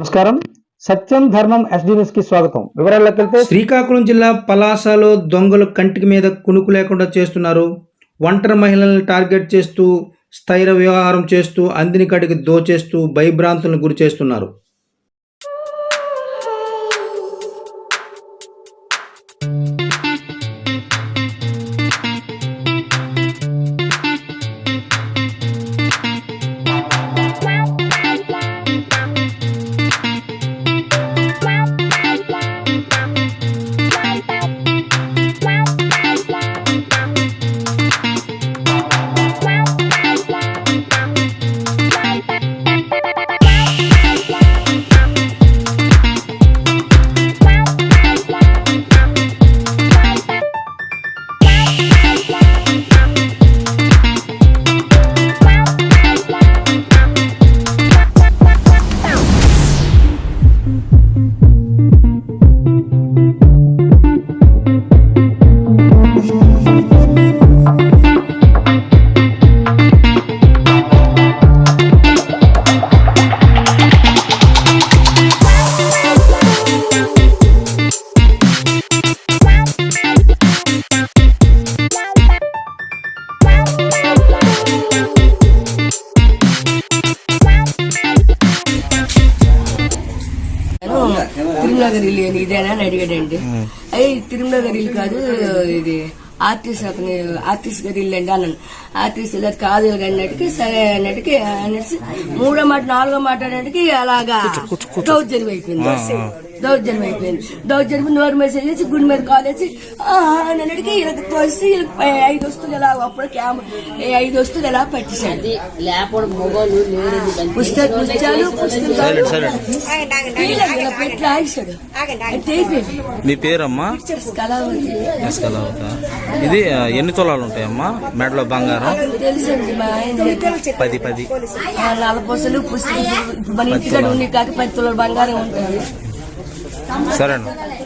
నమస్కారం. సత్యం ధర్మం SD news కి స్వాగతం. వివరాల్లోకి వెళ్తే శ్రీకాకుళం జిల్లా పలాసలో దొంగలు కంటికి మీద కునుకు లేకుండా చేస్తున్నారు. ఒంటరి మహిళలను టార్గెట్ చేస్తూ స్థైర వ్యవహారం చేస్తూ అందిని కడికి దోచేస్తూ భయభ్రాంతులను గురి చేస్తున్నారు. తిరుమలగిరి ఇదేనా అని అడిగాడండి. అయ్యి తిరుమలగిరి కాదు, ఇది ఆర్టీసీ ఆర్టీసీ గారి ఇల్లు అండి అన్నాను. ఆర్టీసీ ఇలా కాదు అన్నట్టుకి సరే అన్నట్టుకి అనేసి మూడో మాట నాలుగో మాట అన్నట్టుకి అలాగా దౌర్జన్యం అయిపోయింది. దౌర్జన్యం నోరు మెసేజ్ చేసి గుడి మీద కాల్ చేసి అన్నట్టుకి ఇలా తోసి 5 వస్తువులు ఎలా అప్పుడు 5 వస్తువులు ఎలా పట్టేశాడు. పుస్తకాలు పెట్టి ఆగిస్తాడు. మీ పేరమ్మా? ఇది ఎన్ని తులాలు ఉంటాయమ్మా మెడలో బంగారం? తెలుసండి మా ఆయన 10 నలపొసలు పుస్తకం మన ఇంటికాడ ఉండి కాక 10 తులాల బంగారం ఉంటుంది. సరేనా?